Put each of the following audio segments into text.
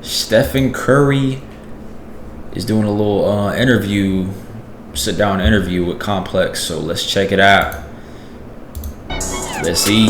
Stephen Curry is doing a little sit-down interview with Complex. So let's check it out. Let's see.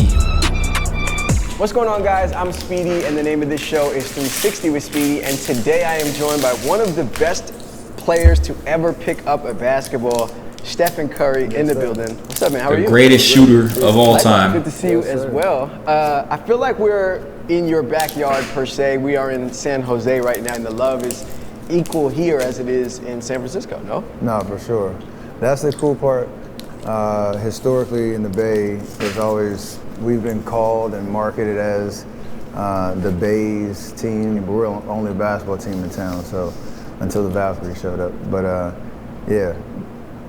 What's going on, guys? I'm Speedy, and the name of this show is 360 with Speedy, and today I am joined by one of the best players to ever pick up a basketball, Stephen Curry, in the building. What's up, man? How are you? The greatest shooter of all time. Good to see you as well. I feel like we're in your backyard, per se. We are in San Jose right now, and the love is equal here as it is in San Francisco, no? No, for sure. That's the cool part. Historically in the Bay, we've been called and marketed as the Bay's team, but we're the only basketball team in town, so until the Valkyrie showed up. But yeah,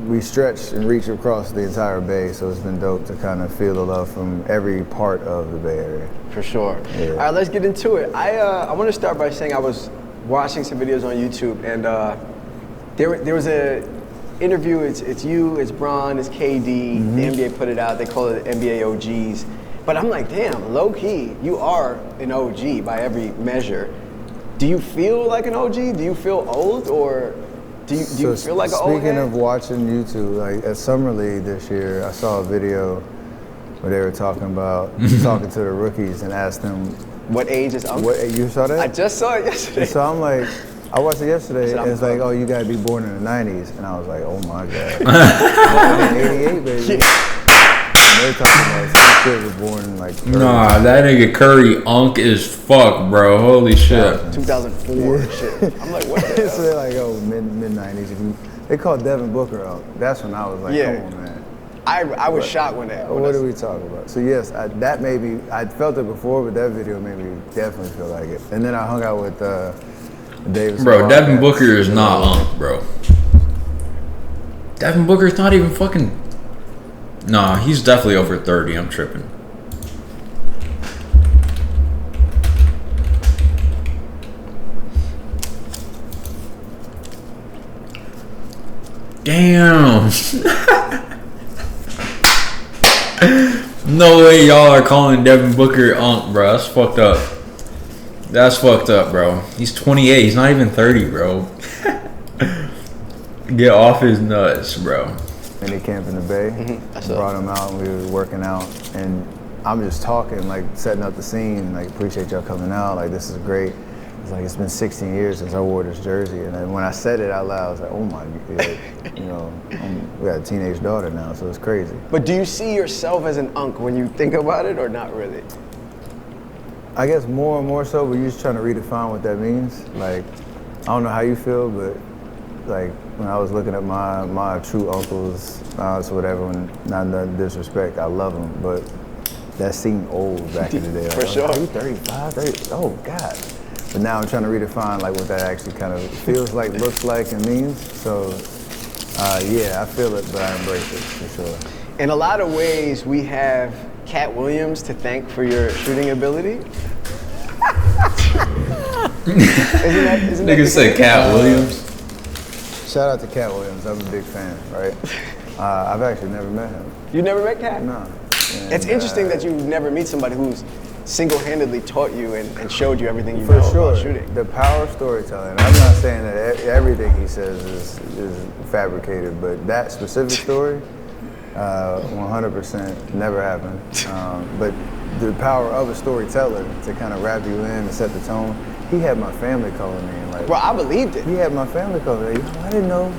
we stretch and reach across the entire Bay, so it's been dope to kind of feel the love from every part of the Bay Area. For sure. Yeah. All right, let's get into it. I want to start by saying I was watching some videos on YouTube, and there was a interview. It's you, it's Bron, it's KD. The NBA put it out. They call it NBA OGs. But I'm like, damn, low key, you are an OG by every measure. Do you feel like an OG? Do you feel old, or do you feel like an old Speaking head? of watching YouTube, like at Summer League this year, I saw a video where they were talking to the rookies and asked them, What age is Uncle? you saw that? I just saw it yesterday. So I'm like, I watched it yesterday, and it's like, Uncle. oh, you gotta be born in the 90s. And I was like, oh my God. 88, baby. And they're talking about some kid was born in like 30. Nah, that nigga Curry unk as fuck, bro. Holy shit. 2004 and shit. I'm like, what the hell? So they're like, oh, mid 90s. They called Devin Booker out. that's when I was like, Yeah. come on, man. I was shocked when that. What are we talking about? So yes, that made me, I'd felt it before, but that video made me definitely feel like it. And then I hung out with Davis. Bro, Devin Booker is not unk, bro. Devin Booker's not even fucking... Nah, he's definitely over 30. I'm tripping. Damn. No way y'all are calling Devin Booker unk, bro. That's fucked up. That's fucked up, bro. He's 28. He's not even 30, bro. Get off his nuts, bro. Mini camp in the Bay. Brought him out and we were working out. And I'm just talking, like setting up the scene, like appreciate y'all coming out. Like this is great. It's like it's been 16 years since I wore this jersey. And then when I said it out loud, I was like, oh my God, you know, we got a teenage daughter now, so it's crazy. But do you see yourself as an unk when you think about it, or not really? I guess more and more so, but you're just trying to redefine what that means. Like, I don't know how you feel, but like when I was looking at my true uncles, so whatever, and not none disrespect, I love them, but that seemed old back in the day. Like, For sure. Are you 35, 30? Oh God. But now I'm trying to redefine like what that actually kind of feels like, looks like, and means. So yeah, I feel it, but I embrace it for sure. In a lot of ways, we have Cat Williams to thank for your shooting ability. isn't Nigga said Cat Williams. Shout out to Cat Williams. I'm a big fan, right? I've actually never met him. You never met Cat? No. It's interesting that you never meet somebody who's single-handedly taught you and showed you everything you For know sure. about shooting. The power of storytelling. I'm not saying that everything he says is fabricated, but that specific story, 100% never happened. But the power of a storyteller to kind of wrap you in and set the tone. He had my family calling me and like, Bro, I believed it. he had my family calling me. Like, I didn't know.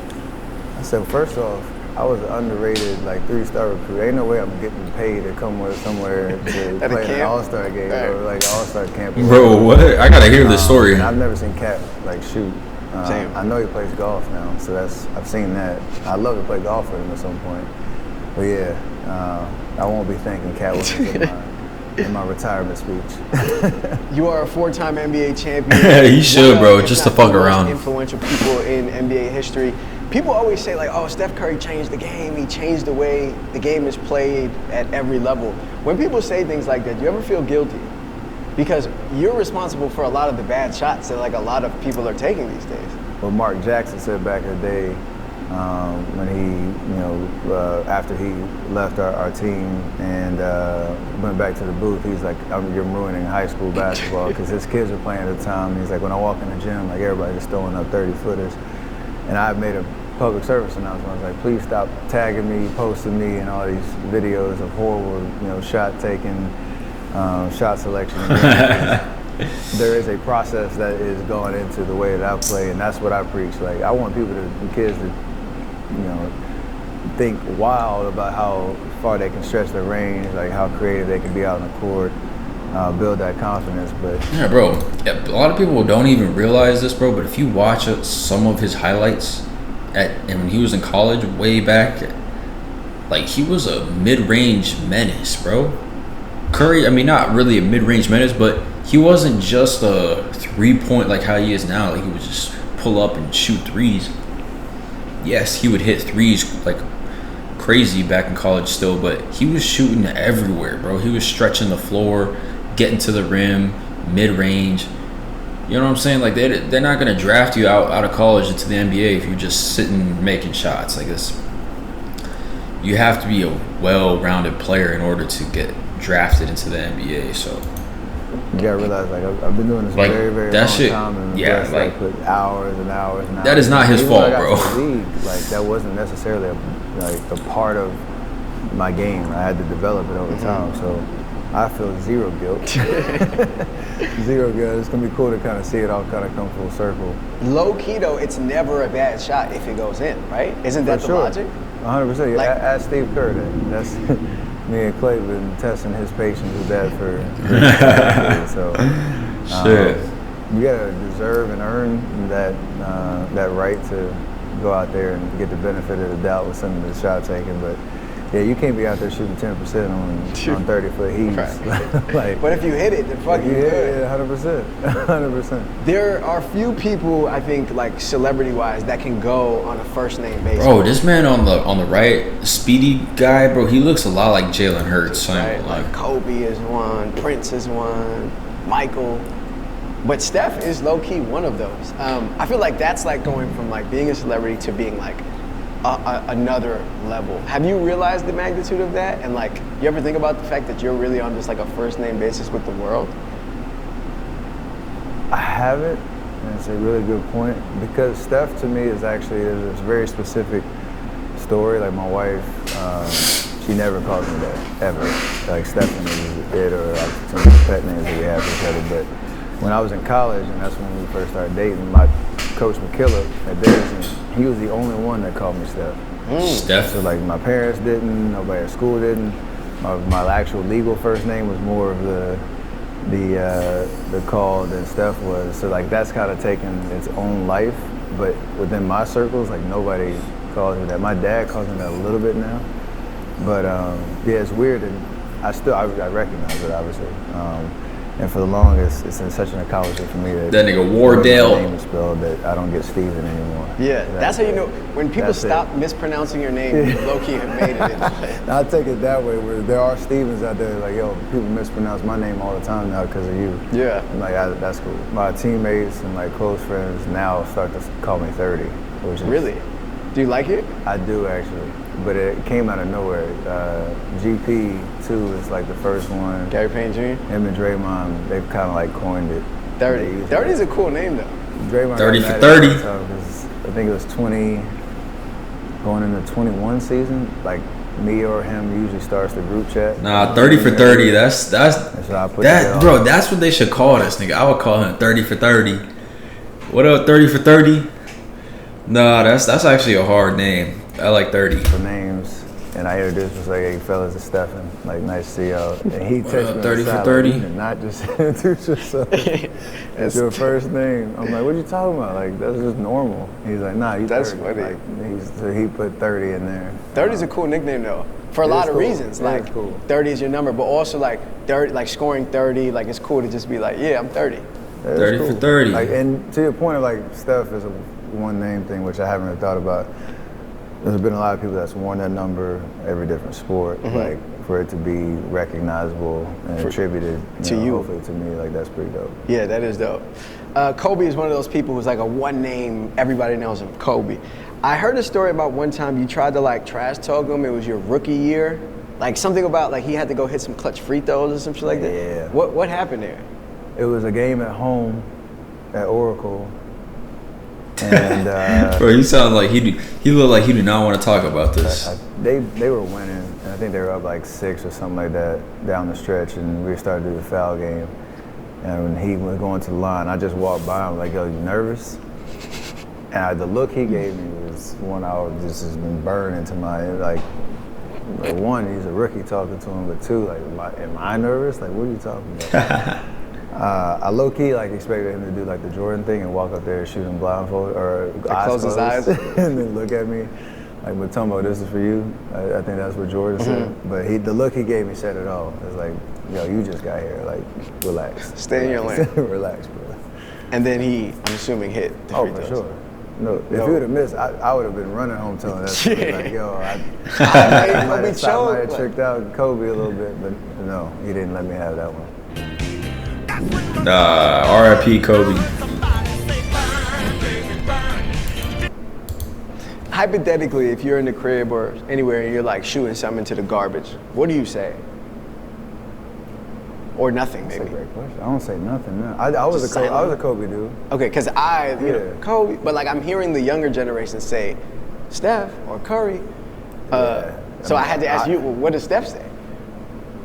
I said, first off, I was an underrated like 3-star recruit. Ain't no way I'm getting paid to come with somewhere to At a play an camp? all-star game or like an all-star camp. Bro, what? I gotta hear this story. And I've never seen Cat like shoot. Same. I know he plays golf now, so I've seen that. I'd love to play golf with him at some point. But yeah, I won't be thanking Cat Williams in my retirement speech. You are a 4-time NBA champion. He should, bro, One of, just if to not fuck the most around. influential people in NBA history. People always say like, oh, Steph Curry changed the game. He changed the way the game is played at every level. When people say things like that, do you ever feel guilty? Because you're responsible for a lot of the bad shots that like a lot of people are taking these days. What Mark Jackson said back in the day, when he, after he left our team and went back to the booth, he's like, you're ruining high school basketball, because his kids were playing at the time. He's like, when I walk in the gym, like everybody's just throwing up 30-footers. And I made a public service announcement. I was like, please stop tagging me, posting me, and all these videos of horrible, shot taking, shot selection. There is a process that is going into the way that I play, and that's what I preach. Like, I want the kids to, think wild about how far they can stretch their range, like how creative they can be out on the court, build that confidence. But yeah, bro, a lot of people don't even realize this, bro, but if you watch some of his highlights and when he was in college way back, like, he was a mid-range menace, bro. Curry, I mean, not really a mid-range menace, but he wasn't just a three-point like how he is now. Like, he would just pull up and shoot threes. Yes, he would hit threes like crazy back in college still, but he was shooting everywhere, bro. He was stretching the floor, getting to the rim, mid-range. You know what I'm saying? Like, they're not going to draft you out of college into the NBA if you're just sitting making shots like this. You have to be a well-rounded player in order to get drafted into the NBA. So you gotta realize, like, I've been doing this like, very, very that long shit, time, and yeah, like, put hours and hours and hours. That is not his fault, bro. The league, like, that wasn't necessarily a part of my game. I had to develop it over time, so I feel zero guilt. Zero guilt. It's gonna be cool to kind of see it all kind of come full circle. Low key though, it's never a bad shot if it goes in, right? Isn't that the logic? 100%. Like, ask Steve Kerr that. That's me and Clay been testing his patience with that for so shit. You gotta deserve and earn that right to go out there and get the benefit of the doubt with some of the shot taking. But yeah, you can't be out there shooting 10% on 30-foot heaves. Right. Like, but if you hit it, then fuck you good. Yeah, 100%. 100%. There are few people, I think, like celebrity-wise, that can go on a first-name basis. Bro, this man on the right, speedy guy, bro, he looks a lot like Jalen Hurts. Right? Like Kobe is one, Prince is one, Michael. But Steph is low-key one of those. I feel like that's like going from like being a celebrity to being like another level. Have you realized the magnitude of that? And like, you ever think about the fact that you're really on just like a first-name basis with the world? I haven't, and it's a really good point, because Steph to me is actually a very specific story. Like, my wife, she never calls me that, ever. Like, Stephanie is it, or like some of the pet names that we have for each other. But when I was in college, and that's when we first started dating, my coach McKillop at Davidson, he was the only one that called me Steph. Steph? So like, my parents didn't, nobody at school didn't. My actual legal first name was more of the call than Steph was. So like, that's kind of taken its own life. But within my circles, like, nobody calls me that. My dad calls me that a little bit now. But yeah, it's weird, and I recognize it, obviously. And for the longest, it's such an accomplishment for me that nigga Wardell. My name is spelled that I don't get Steven anymore. Yeah, that's how you know. When people stop mispronouncing your name, you low-key have made it. I take it that way, where there are Stevens out there, like, yo, people mispronounce my name all the time now because of you. Yeah. Like, that's cool. My teammates and like close friends now start to call me 30. Which is, really? Do you like it? I do, actually. But it came out of nowhere. GP2 is like the first one. Gary Payne Jr.? Him and Draymond, they've kind of like coined it. 30. 30 is a cool name, though. Draymond 30 for 30. I think it was 20, going into 21 season. Like, me or him usually starts the group chat. Nah, 30 for 30. That's how I put that, bro. That's what they should call this nigga. I would call him 30 for 30. What up, 30 for 30? Nah, that's actually a hard name. I like 30. For names, and I introduced was like, hey fellas, it's Stephen. Like, nice to see y'all. And he texted me 30 for aside, 30. Like, and not just introduce yourself. It's your first name. I'm like, what are you talking about? Like, that's just normal. He's like, nah, you. That's 30. funny. Like, so he put 30 in there. 30 is a cool nickname though, for a lot of reasons. Like, cool. 30 is your number, but also like 30, like scoring 30. Like, it's cool to just be like, yeah, I'm 30. 30 for 30. Like, and to your point of like, Steph is a one name thing, which I haven't really thought about. There's been a lot of people that's worn that number every different sport. Like, for it to be recognizable and attributed to you, hopefully to me, like, that's pretty dope. Yeah, that is dope. Kobe is one of those people who's like a one name, everybody knows him, Kobe. I heard a story about one time you tried to like trash talk him. It was your rookie year. Like something about like he had to go hit some clutch free throws or some shit like that. Yeah. What happened there? It was a game at home at Oracle. And Bro, you sound like he looked like he did not want to talk about this. they were winning, and I think they were up like 6 or something like that down the stretch, and we started to do the foul game. And when he was going to the line, I just walked by him like, yo, you nervous? And the look he gave me was one I was just has been burned into my, like, one, he's a rookie talking to him, but two, like, am I nervous? Like, what are you talking about? I low-key like expected him to do like the Jordan thing and walk up there and shoot him blindfolded or like close his eyes and then look at me like, Mutombo, this is for you. I think that's what Jordan said. But the look he gave me said it all. It was like, yo, you just got here. Like, relax. Stay in your lane. Relax, bro. And then he, I'm assuming, hit the free throws. For sure. No, if he would have missed, I would have been running home telling that story. Like, yo, I might have tricked out Kobe a little bit, but no, he didn't let me have that one. R.I.P. Kobe. Hypothetically, if you're in the crib or anywhere and you're like shooting something into the garbage, what do you say? Or nothing, maybe. That's a great question. I don't say nothing. No. I was a Kobe dude. Okay, because you know, Kobe, but like I'm hearing the younger generation say Steph or Curry. So I had to ask you, well, what does Steph say?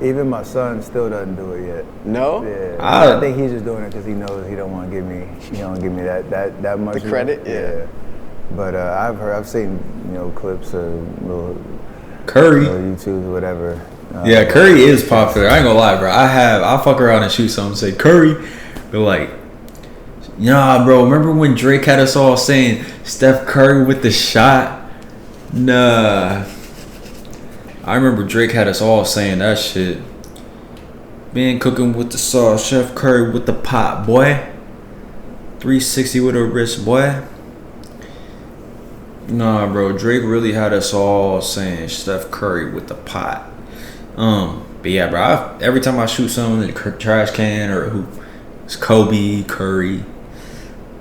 Even my son still doesn't do it yet. No? Yeah. I think he's just doing it because he knows he don't want to give me, that much. The credit, yeah. But I've seen, clips of little Curry, YouTubes or whatever. Yeah, Curry is popular. I ain't gonna lie, bro. I'll fuck around and shoot something and say Curry, but like, nah, bro. Remember when Drake had us all saying Steph Curry with the shot? Nah. I remember Drake had us all saying that shit. Been cooking with the sauce, Chef Curry with the pot, boy. 360 with a wrist, boy. Nah, bro. Drake really had us all saying Steph Curry with the pot. But yeah, bro. Every time I shoot something in the trash can or it's Kobe, Curry.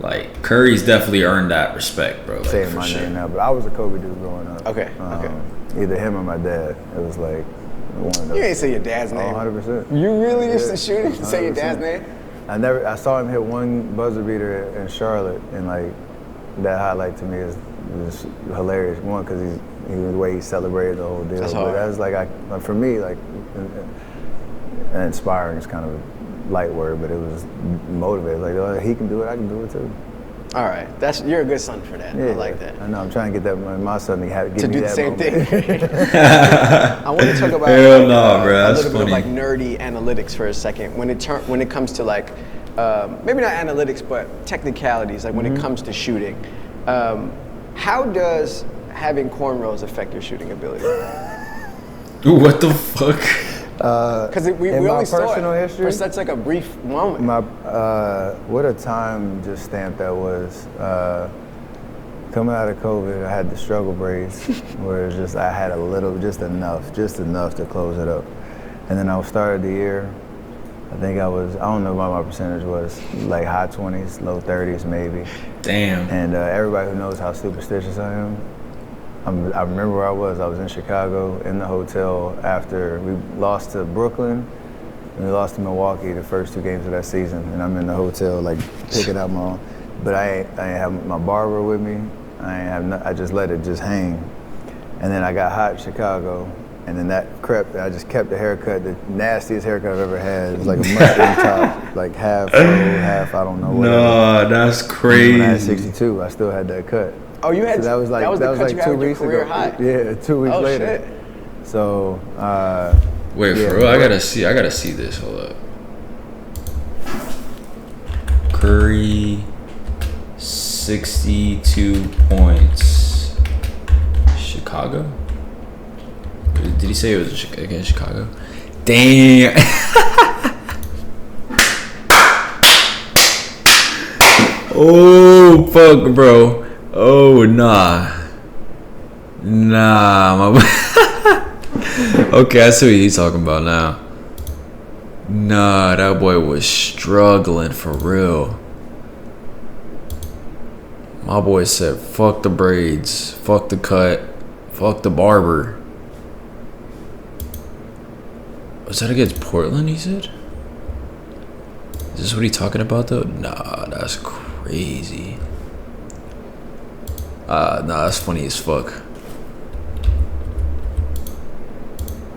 Like Curry's definitely earned that respect, bro. Like, saying my name now, but I was a Kobe dude growing up. Okay. Either him or my dad. It was like one of those. You ain't say your dad's name. 100%. You really used to shoot and say your dad's name? I saw him hit one buzzer beater in Charlotte, and like that highlight to me was hilarious. One, because the way he celebrated the whole deal. That's but hard. that was like for me, like inspiring is kind of a light word, but it was motivated. Like, oh, he can do it, I can do it too. All right, you're a good son for that. Yeah, I like that. I know. I'm trying to get that my son to give me do the that same moment. thing. I want to talk about Hell no, bro. a That's little funny. bit of like nerdy analytics for a second. When it comes to like maybe not analytics, but technicalities. Like when it comes to shooting, how does having cornrows affect your shooting ability? What the fuck? Because we only saw it history, for such like a brief moment. What a time just stamped that was. Coming out of COVID, I had the struggle braids, where it's just I had just enough to close it up. And then I started the year, I think I don't know what my percentage was, like high 20s, low 30s maybe. Damn. And everybody who knows how superstitious I am, I remember where I was. I was in Chicago in the hotel after we lost to Brooklyn and we lost to Milwaukee the first 2 games of that season. And I'm in the hotel like picking out my own. But I ain't have my barber with me. I just let it just hang. And then I got hot in Chicago. And then that crept. I just kept the haircut, the nastiest haircut I've ever had. It was like a mushroom top, like half full, half I don't know what. No, that's crazy. When I had 62, I still had that cut. Oh, you had so that was like the cut you had 2 with your weeks career ago. high? Yeah, 2 weeks later. Shit. So wait, yeah, for real? I gotta see this. Hold up. Curry, 62 points. Chicago? Did he say it was against Chicago? Damn. Oh, fuck, bro. Oh, nah. Okay, I see what he's talking about now. Nah, that boy was struggling for real. My boy said, fuck the braids, fuck the cut, fuck the barber. Was that against Portland, he said? Is this what he talking about, though? Nah, that's crazy. Nah, that's funny as fuck.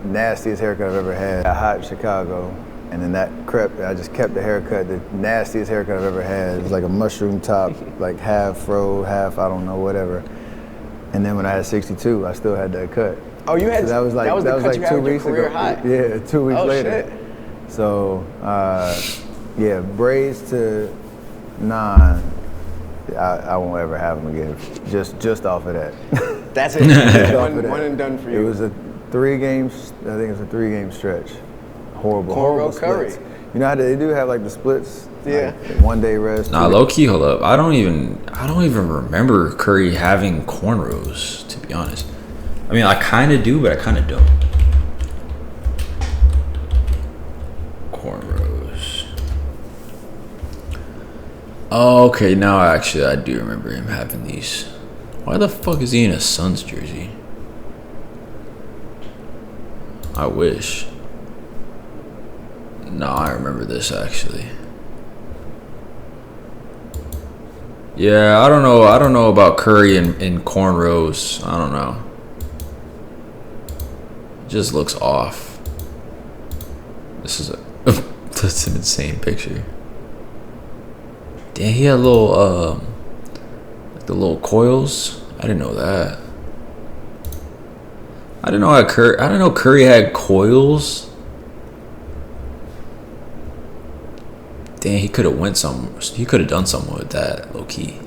Nastiest haircut I've ever had. I hot in Chicago, and then that crept. I just kept the haircut. The nastiest haircut I've ever had. It was like a mushroom top, like half fro, half I don't know, whatever. And then when I had 62, I still had that cut. Oh, you had So that was like that was the cut you had 2 with your weeks career ago. high. Yeah, 2 weeks Oh, later. shit. So yeah, braids to 9. I won't ever have them again. Just off of that. That's it. Just off of that. One and done for you. It was a 3 games. I think it was a 3-game stretch. Horrible. Cornrow splits. Curry. You know how they do have like the splits? Yeah. Like 1 day rest. Nah, 2 low key, hold up. I don't even remember Curry having cornrows, to be honest. I mean, I kind of do, but I kind of don't. Cornrows. Oh, okay, now actually I do remember him having these. Why the fuck is he in a Suns jersey? I wish. No, I remember this actually. Yeah, I don't know about Curry in cornrows. I don't know. It just looks off. This is that's an insane picture. Damn, he had little like the little coils. I didn't know that. I didn't know Curry had coils. Damn, he could have done something with that, low key.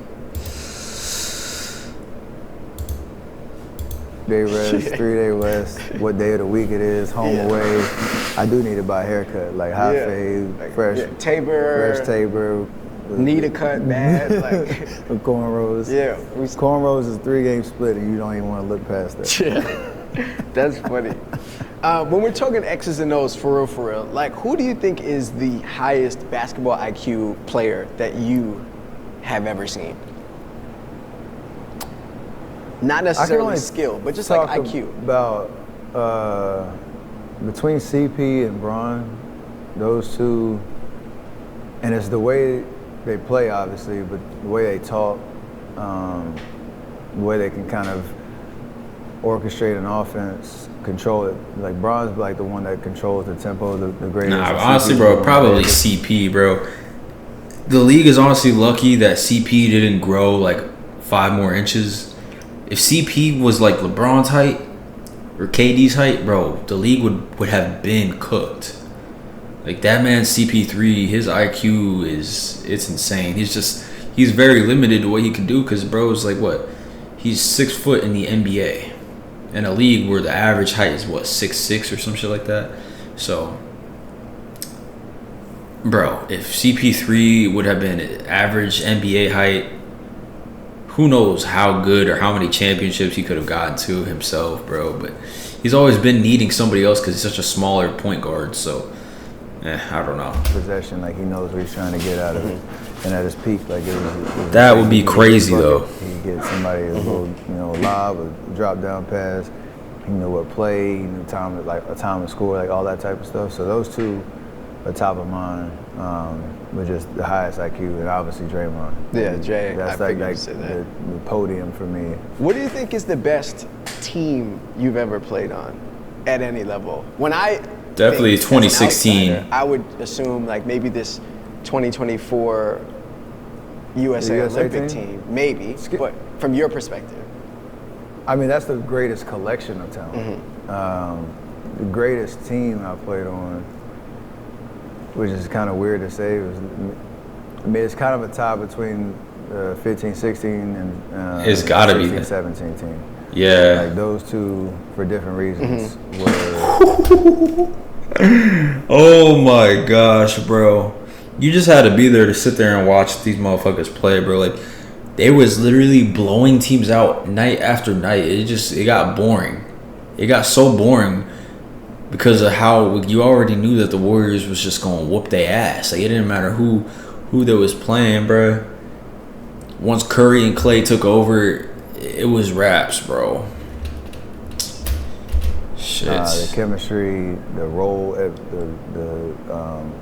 day rest, 3-day rest, what day of the week it is, home away. I do need to buy a haircut, like high fade, like, fresh taper, fresh taper. need a cut bad, like cornrows. Yeah, cornrows is 3-game split, and you don't even want to look past that. Yeah, that's funny. When we're talking X's and O's, for real, like who do you think is the highest basketball IQ player that you have ever seen? Not necessarily skill, but just like IQ. About between CP and Bron, those two, and it's the way they play, obviously, but the way they talk, the way they can kind of orchestrate an offense, control it. Like Bron's like the one that controls the tempo, the greatest. Nah, honestly, bro, probably CP, bro. The league is honestly lucky that CP didn't grow like 5 more inches. If CP was like LeBron's height or KD's height, bro, the league would have been cooked. Like that man CP3, his IQ it's insane. He's very limited to what he can do because bro is like what? He's 6 foot in the NBA. In a league where the average height is what, 6'6" or some shit like that. So bro, if CP3 would have been average NBA height, who knows how good or how many championships he could have gotten to himself, bro. But he's always been needing somebody else because he's such a smaller point guard. So, I don't know. Possession, like he knows what he's trying to get out of it. And at his peak, like it was that would be crazy, though. He get somebody a little, lob, a drop down pass. He knew what play, he knew a time to score, like all that type of stuff. So those two are top of mind. But just the highest IQ, and obviously Draymond. Yeah, Jay. That's I like the podium for me. What do you think is the best team you've ever played on, at any level? When I definitely think, 2016. I would assume like maybe this 2024 USA Olympic team, maybe. But from your perspective, I mean that's the greatest collection of talent. The greatest team I played on, which is kind of weird to say. It's kind of a tie between 15-16 and it's gotta be 16-17 team. Yeah. Like those two, for different reasons, were. Oh my gosh, bro. You just had to be there to sit there and watch these motherfuckers play, bro. Like, they was literally blowing teams out night after night. It got boring. It got so boring because of how you already knew that the Warriors was just going to whoop their ass. Like, it didn't matter who they was playing, bro. once Curry and Clay took over, it was raps, bro. Shit. The chemistry, the role, the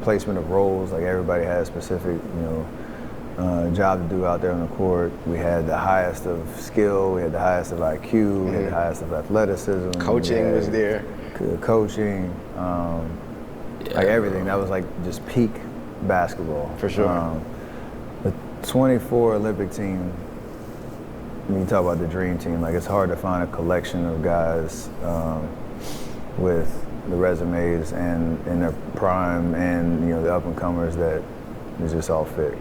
placement of roles. Like everybody had a specific, job to do out there on the court. We had the highest of skill. We had the highest of IQ. We had the highest of athleticism. Coaching was there. Coaching, like everything. That was like just peak basketball. For sure. The 24 Olympic team. When you talk about the dream team, like it's hard to find a collection of guys with the resumes and in their prime and the up and comers that is just all fit.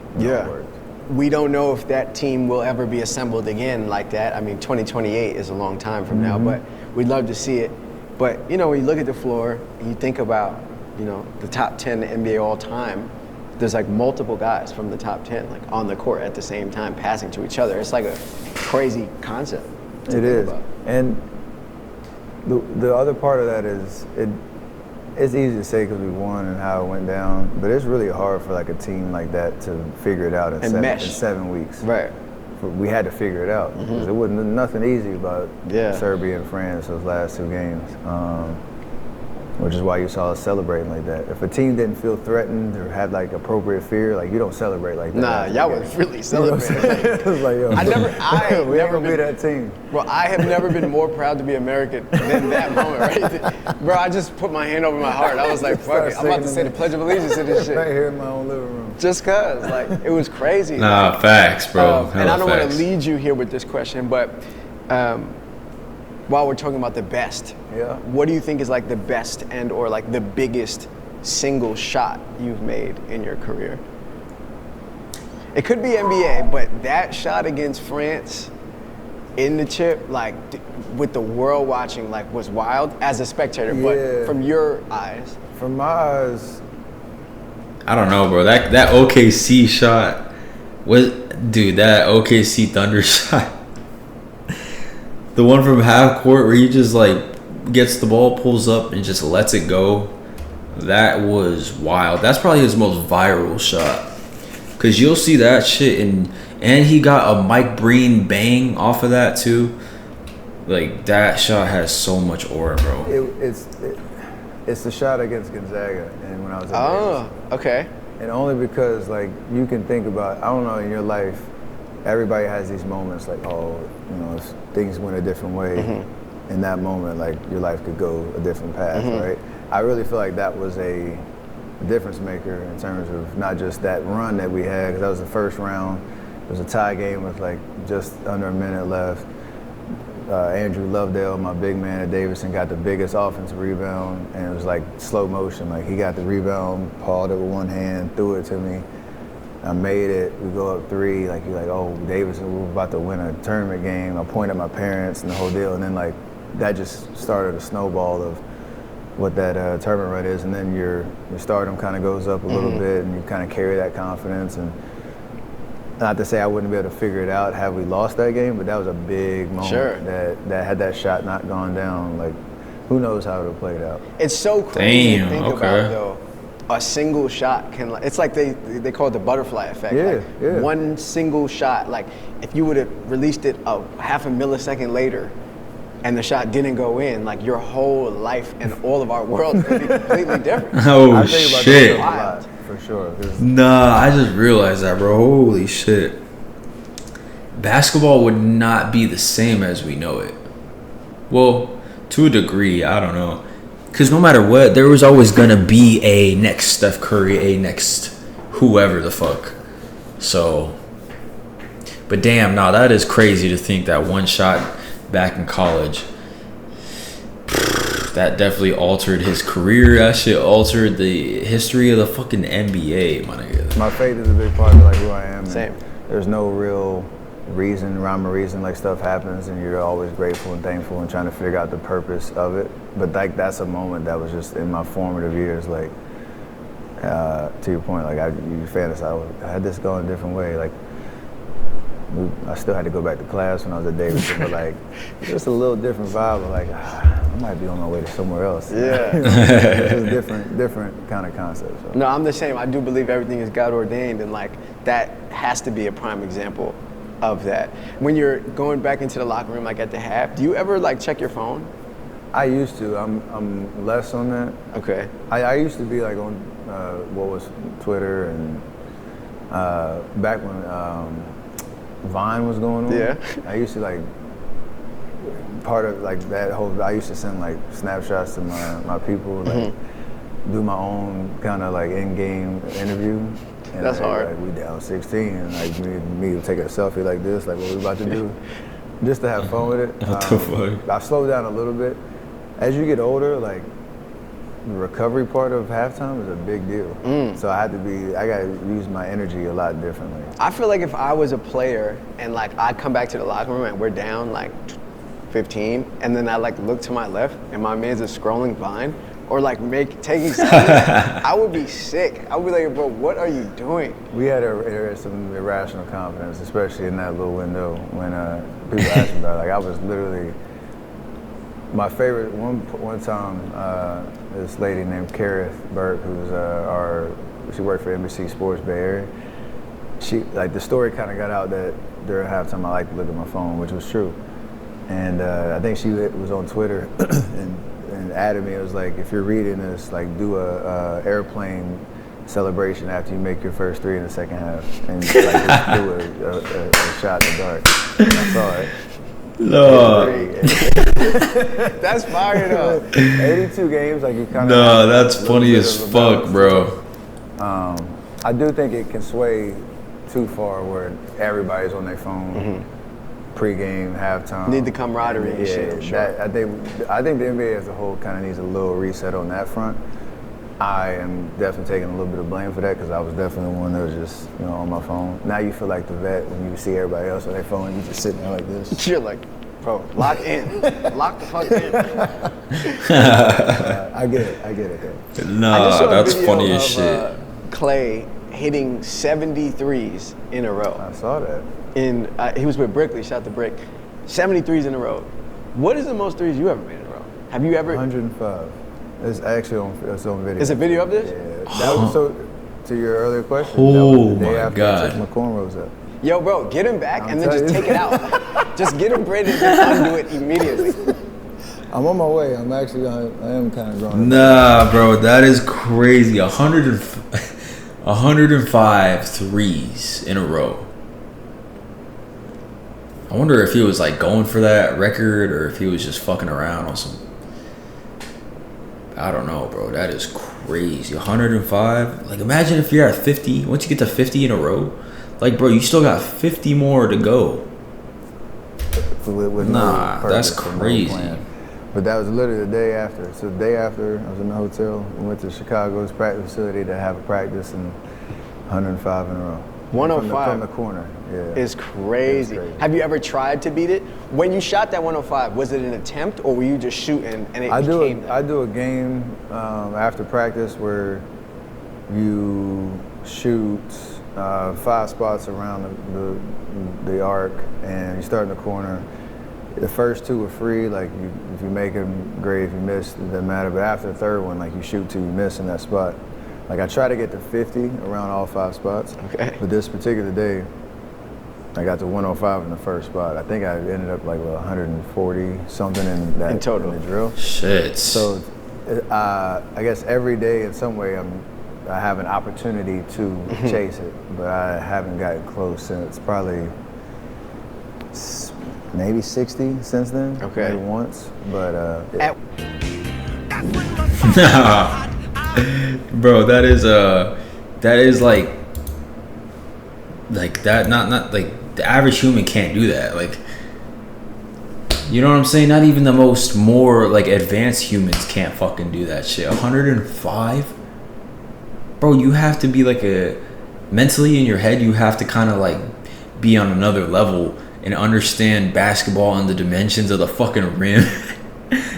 We don't know if that team will ever be assembled again like that. I mean, 2028 is a long time from now, but we'd love to see it. But when you look at the floor and you think about the top 10 in the NBA all time, there's like multiple guys from the top 10 like on the court at the same time passing to each other. It's like a crazy concept. It is. And the other part of that is it's easy to say because we won and how it went down, but it's really hard for like a team like that to figure it out in 7 weeks. Right. We had to figure it out because it wasn't nothing easy about Serbia and France those last 2 games. Which is why you saw us celebrating like that. If a team didn't feel threatened or had like appropriate fear, like you don't celebrate like that. Nah, y'all were really celebrating. It was like, yo, we ain't gonna be that team. Bro, I have never been more proud to be American than that moment right there. Bro, I just put my hand over my heart. I was like, fuck it, I'm about to say the Pledge of Allegiance to this shit. Right here in my own living room. Just cause, like, it was crazy. Nah, facts, bro. And I don't want to lead you here with this question, but while we're talking about the best, what do you think is like the best and or like the biggest single shot you've made in your career? It could be NBA, but that shot against France in the chip, like with the world watching, like was wild as a spectator, but from your eyes. From my eyes, I don't know, bro. That OKC shot that OKC Thunder shot. The one from half court where he just like gets the ball, pulls up, and just lets it go. That was wild. That's probably his most viral shot. Cause you'll see that shit and he got a Mike Breen bang off of that too. Like that shot has so much aura, bro. It's the shot against Gonzaga, and when I was at Davis. Okay. And only because like you can think about, I don't know, in your life, everybody has these moments like, if things went a different way, in that moment, like your life could go a different path, right? I really feel like that was a difference maker in terms of not just that run that we had, because that was the first round. It was a tie game with like just under a minute left. Andrew Lovedale, my big man at Davidson, got the biggest offensive rebound, and it was like slow motion. Like he got the rebound, paused it with one hand, threw it to me. I made it. We go up 3. Like you're like, oh, Davidson, we're about to win a tournament game. I point at my parents and the whole deal, and then like that just started a snowball of what that tournament run is, and then your stardom kind of goes up a little bit, and you kind of carry that confidence. And not to say I wouldn't be able to figure it out had we lost that game, but that was a big moment that had that shot not gone down. Like, who knows how it would have played out. It's so crazy to think about, though. A single shot can, it's like they call it the butterfly effect. One single shot, like if you would have released it a half a millisecond later and the shot didn't go in, like your whole life and all of our world could be completely different. Oh, I think about shit. that a lot, for sure. Nah, I just realized that, bro. Holy shit. Basketball would not be the same as we know it. Well, to a degree, I don't know. Because no matter what, there was always going to be a next Steph Curry, a next whoever the fuck. So, but damn, nah, that is crazy to think that one shot back in college, that definitely altered his career. That shit altered the history of the fucking NBA, my nigga. My faith is a big part of like who I am. Same. There's no real rhyme or reason, like stuff happens and you're always grateful and thankful and trying to figure out the purpose of it. But like that's a moment that was just in my formative years, like to your point, like you fantasize, I had this going a different way. Like I still had to go back to class when I was at Davidson, but like just a little different vibe of like I might be on my way to somewhere else. Yeah. It's a different kind of concept. So. No, I'm the same. I do believe everything is God ordained, and like that has to be a prime example of that. When you're going back into the locker room, like at the half, do you ever like check your phone? I used to. I'm less on that. Okay. I used to be like on what was Twitter and back when Vine was going on. Yeah. I used to like part of like that whole. I used to send like snapshots to my people, like do my own kind of like in-game interview. And That's hard. Like, we down 16, and like me would take a selfie like this, like what we about to do, just to have fun with it. What the fuck? I slowed down a little bit. As you get older, like the recovery part of halftime is a big deal. So I gotta use my energy a lot differently. I feel like if I was a player and like I come back to the locker room and we're down like 15, and then I like look to my left and my man's just scrolling Vine or like taking selfies, I would be sick. I would be like, bro, what are you doing? We had some irrational confidence, especially in that little window when people asked me about it. Like I was literally, my favorite, one time, this lady named Kareth Burke, who's she worked for NBC Sports Bay Area. She, like the story kind of got out that during halftime I like to look at my phone, which was true. And I think she was on Twitter and added me. It was like, if you're reading this, like do a airplane celebration after you make your first three in the second half, and like just do a shot in the dark. And I saw it. No. That's fire though. 82 games, like you kind of. No, that's funny as fuck, bro. I do think it can sway too far where everybody's on their phone. Pre-game, halftime. Need the camaraderie and shit, I'm sure. I think the NBA as a whole kind of needs a little reset on that front. I am definitely taking a little bit of blame for that because I was definitely one that was just, on my phone. Now you feel like the vet when you see everybody else on their phone and you just sitting there like this. You're like, bro, lock in. Lock the fuck in. I get it though. Nah, that's funny as shit. Clay hitting 73s in a row. I saw that. He was with Brickley, shout out to Brick. 73s in a row. What is the most threes you ever made in a row? Have you ever? 105. It's actually it's on video. Is a video of this? Yeah. That was to your earlier question. Oh that was the day my after God. I took my cornrows up. Yo, bro, get him back and then telling just you. take it out. Just get him braided and undo it immediately. I'm on my way. I am kind of growing. Nah, bro, that is crazy. 105 threes in a row. I wonder if he was like going for that record or if he was just fucking around on some. I don't know, bro. That is crazy. 105. Like, imagine if you're at 50. Once you get to 50 in a row, like, bro, you still got 50 more to go. With Nah, no that's purpose or no crazy. plan. But that was literally the day after. So the day after, I was in the hotel. We went to Chicago's practice facility to have a practice, and 105 in a row. 105 from the corner. Yeah. It's crazy. It's crazy. Have you ever tried to beat it? When you shot that 105, was it an attempt or were you just shooting and it became that? I do a game after practice where you shoot 5 spots around the arc, and you start in the corner. The first 2 are free. Like if you make them, great. If you miss, it doesn't matter. But after the third one, like you shoot 2, you miss in that spot. Like I try to get to 50 around all 5 spots. Okay. But this particular day, I got to 105 in the first spot. I think I ended up like 140 something in that in total. in the drill. Shit. So I guess every day in some way I have an opportunity to chase it, but I haven't gotten close since probably maybe 60 since then. Okay. Maybe once, but At- Nah. Bro, that is like that. Not like the average human can't do that. Like, you know what I'm saying? Not even the more like advanced humans can't fucking do that shit. 105, bro. You have to be like mentally in your head. You have to kind of like be on another level and understand basketball and the dimensions of the fucking rim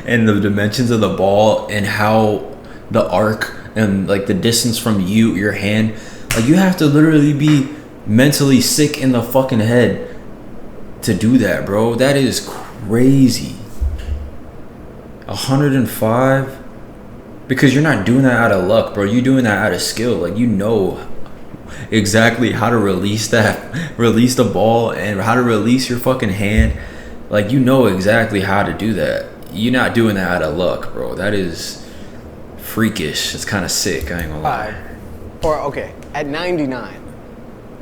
and the dimensions of the ball and how the arc and like the distance from your hand. Like, you have to literally be mentally sick in the fucking head to do that, bro. That is crazy. 105, because you're not doing that out of luck, bro. You're doing that out of skill. Like, you know exactly how to release the ball and how to release your fucking hand. Like, you know exactly how to do that. You're not doing that out of luck, bro. That is freakish. It's kind of sick. I ain't gonna lie. Or okay, at 99,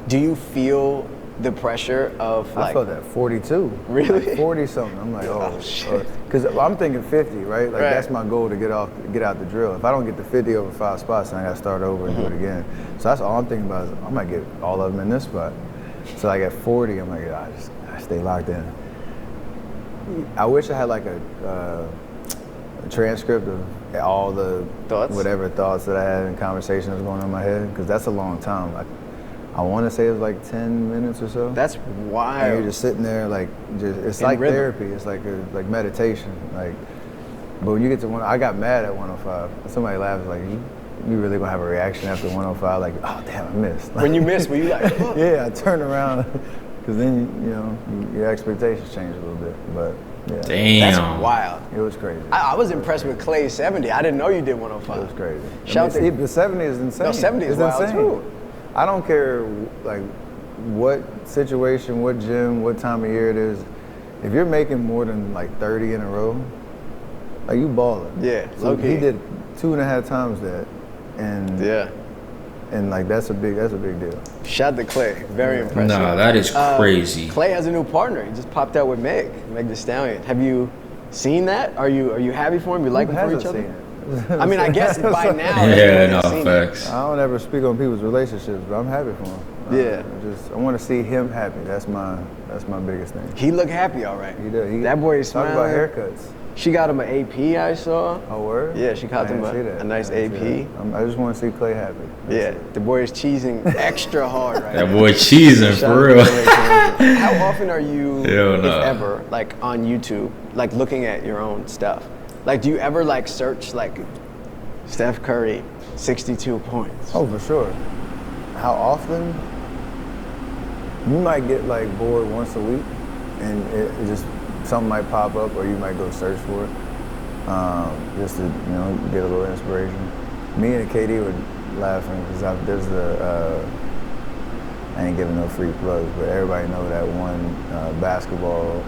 do you feel the pressure of like? I felt that 42. Really? Like 40 something. I'm like, oh shit. Because I'm thinking 50, right? Like Right. that's my goal to get out the drill. If I don't get the 50 over 5 spots, then I gotta start over and do it again. So that's all I'm thinking about. Is I might get all of them in this spot. So like at 40, I'm like, I stay locked in. I wish I had like a transcript of all the Thoughts? whatever thoughts that I had and conversations going on in my head, because that's a long time. I want to say it was like 10 minutes or so. That's And wild. you're just sitting there, like, it's In like rhythm. therapy. It's like meditation. Like, but when you get to I got mad at 105. Somebody laughed, like, you really gonna have a reaction after 105? Like, oh damn, I missed. When you miss, were you like? "Fuck." Yeah, I turned around, because then your expectations change a little bit. But yeah, Damn. That's wild. it was crazy. I was impressed with Clay's 70. I didn't know you did It 105. was crazy. Shout I mean, to- the 70 is insane. No, 70 is it's wild, insane. too. I don't care like what situation, what gym, what time of year it is. If you're making more than like 30 in a row, like you balling. Yeah, So low-key. he did 2.5 times that, and Yeah. and like that's a big deal. Shout to Clay. Very impressive. Nah, that is crazy. Clay has a new partner. He just popped out with Meg Thee Stallion. Have you seen that? Are you happy for him? You like Who him for hasn't each other? seen it? I mean, I guess by now. Yeah, everyone no has seen it. facts. I don't ever speak on people's relationships, but I'm happy for him. Yeah. I want to see him happy. That's my biggest thing. He looked happy, all right. He does. That boy is talk smiling. about haircuts. She got him an AP, I saw. Oh, word? Yeah, she caught I him didn't see that. a nice I didn't see AP. that. I just want to see Clay happy. That's Yeah, it. the boy is cheesing extra hard right That now. boy cheesing, Shout for out real. to Clay. How often are you, Hell if no. ever, like on YouTube, like looking at your own stuff? Like, do you ever like search like Steph Curry, 62 points? Oh, for sure. How often? You might get like bored once a week, and it just something might pop up, or you might go search for it, just to get a little inspiration. Me and KD were laughing because there's I ain't giving no free plugs, but everybody know that one basketball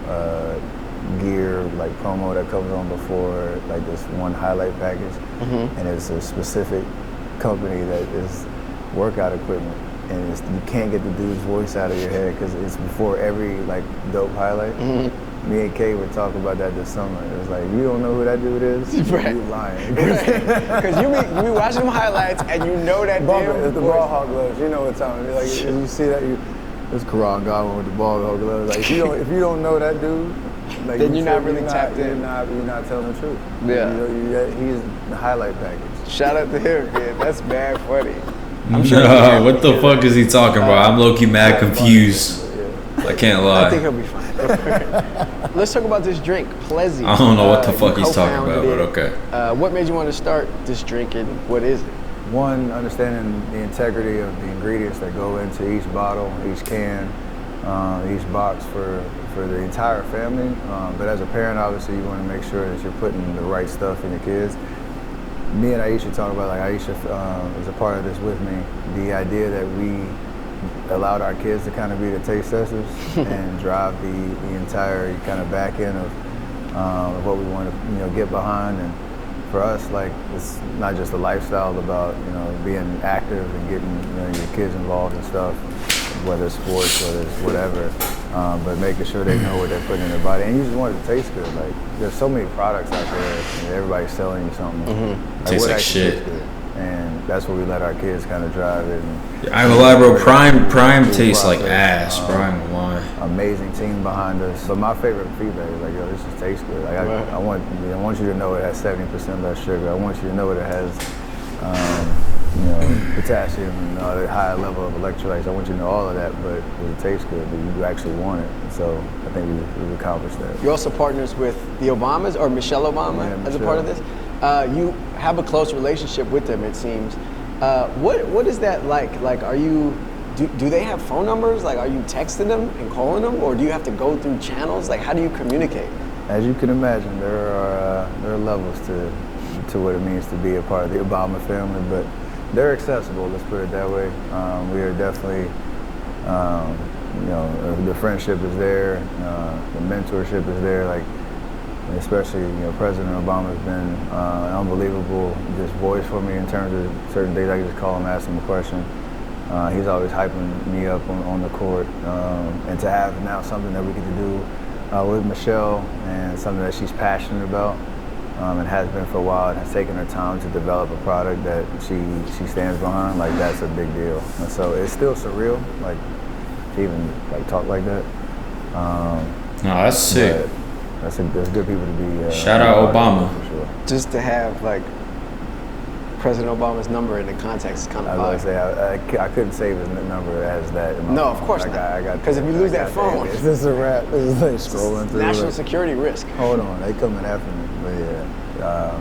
gear like promo that comes on before like this one highlight package, and it's a specific company that is workout equipment, and you can't get the dude's voice out of your head because it's before every like dope highlight. Me and Kay were talking about that this summer. It was like, you don't know who that dude is? Right. You lying. Because you be watching them highlights and you know that Bumper, damn it's the voice. ball hog gloves. You know what time it is. Like you see that, it's Karan Godwin with the ball hog gloves. Like if you don't know that dude, like Then you're not really tapped in. You're not telling the truth. Yeah. He's the highlight package. Shout out to him, man. That's bad funny. Nah, what the fuck is he talking about? I'm low-key mad confused. I can't lie. I think he'll be fine. Let's talk about this drink, Plezzy. I don't know what the You fuck he's talking co-founded about, but it. okay. What made you want to start this drink and what is it? One, understanding the integrity of the ingredients that go into each bottle, each can, each box for the entire family. But as a parent, obviously, you want to make sure that you're putting the right stuff in your kids. Me and Aisha talk about, like Aisha is a part of this with me, the idea that we allowed our kids to kind of be the taste testers and drive the entire kind of back end of what we want to get behind. And for us, like, it's not just a lifestyle about being active and getting your kids involved in stuff, whether it's sports, whether it's whatever, but making sure they know what they're putting in their body. And you just want it to taste good. Like, there's so many products out there, and everybody's selling you something. Tastes what like actually shit. tastes good? And that's what we let our kids kind of drive it. And I ain't gonna lie, bro. Prime tastes like process. ass, bro. I ain't gonna lie. Amazing team behind us. But my favorite feedback is like, yo, this just tastes good. Like I want you to know it has 70% less sugar. I want you to know it has potassium and a high level of electrolytes. I want you to know all of that, but it tastes good. But you actually want it. And so I think we've accomplished that. You're also partners with the Obamas, or Michelle Obama, Yeah, as a part of Michelle. this. You have a close relationship with them, it seems. What is that like? Like, do they have phone numbers? Like, are you texting them and calling them, or do you have to go through channels? Like, how do you communicate? As you can imagine, there are levels to what it means to be a part of the Obama family, but they're accessible. Let's put it that way. We are definitely, the friendship is there, the mentorship is there. Like, especially, President Obama's been an unbelievable just voice for me in terms of certain days I can just call him, ask him a question. He's always hyping me up on the court, and to have now something that we get to do with Michelle and something that she's passionate about and has been for a while, and has taken her time to develop a product that she stands behind. Like, that's a big deal. And so it's still surreal, like, to even like talk like that. No, that's sick. That's good people to be. Shout out Obama. For sure. Just to have like President Obama's number in the context is kind of I was gonna say I couldn't save his number as that. In my No, phone. of course not. Because if you lose that phone, this is a wrap. This is like scrolling through. national like, security risk. hold on, they coming after me. But yeah,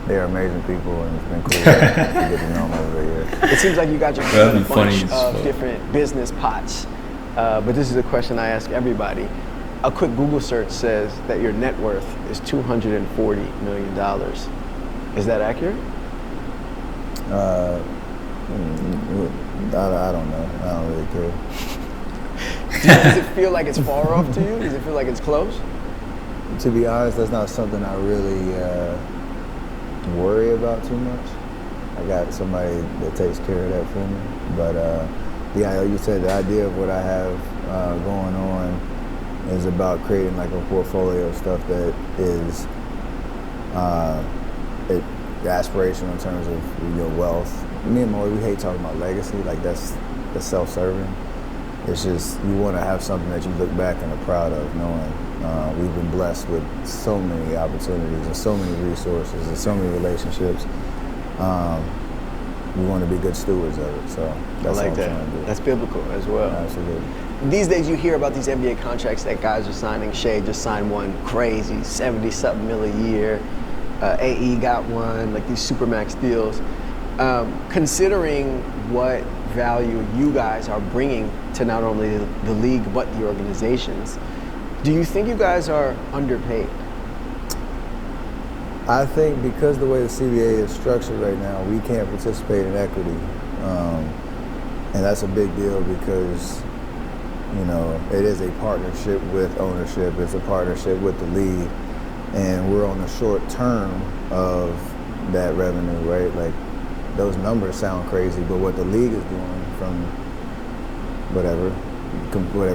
they're amazing people, and it's been cool to get to know them over the years. It seems like you got your That'd hand in be a funny bunch as of fuck. different business pots. But this is a question I ask everybody. A quick Google search says that your net worth is $240 million. Is that accurate? I don't know. I don't really care. Does it feel like it's far off to you? Does it feel like it's close? To be honest, that's not something I really worry about too much. I got somebody that takes care of that for me. But yeah, like you said, the idea of what I have going on is about creating like a portfolio of stuff that is aspirational in terms of wealth. Me and Maury, we hate talking about legacy. Like that's self-serving. It's just you want to have something that you look back and are proud of, knowing we've been blessed with so many opportunities and so many resources and so many relationships. We want to be good stewards of it. So that's I like what I'm that. trying to do. That's biblical as well. Absolutely. These days you hear about these NBA contracts that guys are signing. Shea just signed one crazy, 70-something mil a year. AE got one, like these supermax deals. Considering what value you guys are bringing to not only the league but the organizations, do you think you guys are underpaid? I think because the way the CBA is structured right now, we can't participate in equity. And that's a big deal because, it is a partnership with ownership. It's a partnership with the league. And we're on the short term of that revenue, right? Like, those numbers sound crazy, but what the league is doing from whatever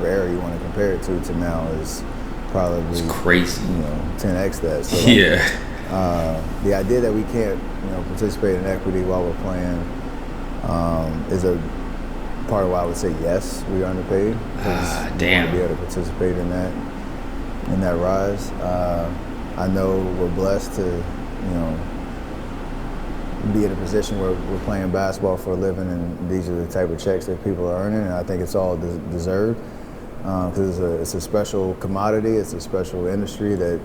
era you want to compare it to now is probably It's crazy. 10x that. So the idea that we can't participate in equity while we're playing is a part of why I would say yes, we are underpaid. Damn. To be able to participate in that rise. I know we're blessed to be in a position where we're playing basketball for a living, and these are the type of checks that people are earning, and I think it's all deserved because it's a special commodity, it's a special industry that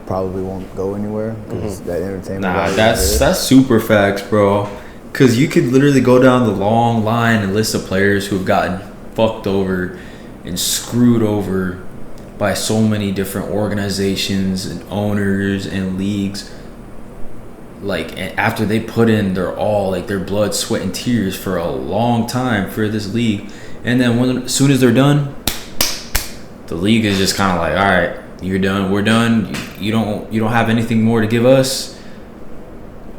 probably won't go anywhere because that entertainment value that's super facts, bro. Because you could literally go down the long line and list of players who have gotten fucked over and screwed over by so many different organizations and owners and leagues. Like, after they put in their all, like their blood, sweat, and tears for a long time for this league, and then as soon as they're done, the league is just kind of like, all right, you're done, we're done. You don't have anything more to give us.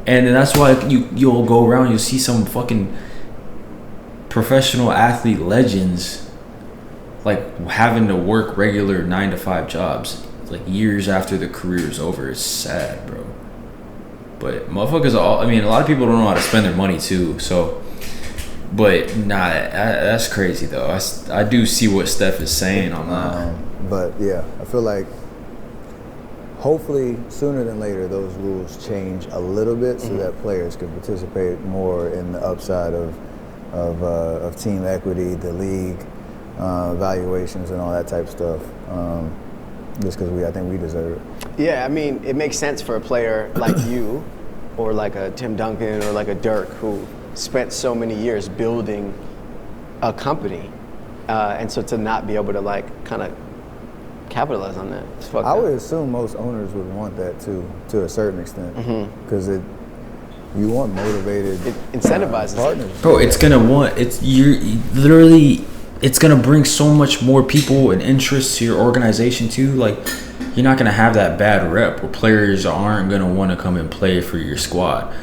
And then that's why you'll go around, you'll see some fucking professional athlete legends like having to work regular 9-to-5 jobs like years after the career is over. It's sad, bro. But motherfuckers, a lot of people don't know how to spend their money too. So, but nah, that's crazy though. I do see what Steph is saying on that. But yeah, I feel like hopefully sooner than later those rules change a little bit so that players can participate more in the upside of team equity, the league, valuations, and all that type of stuff. Just because I think we deserve it. Yeah, it makes sense for a player like you or like a Tim Duncan or like a Dirk who spent so many years building a company. And so to not be able to like kind of capitalize on that, it's fucked I up. would assume most owners would want that too, to a certain extent. Because You want motivated, It incentivizes partners. Bro, it's literally it's gonna bring so much more people and interest to your organization too. Like, you're not gonna have that bad rep where players aren't gonna want to come and play for your squad.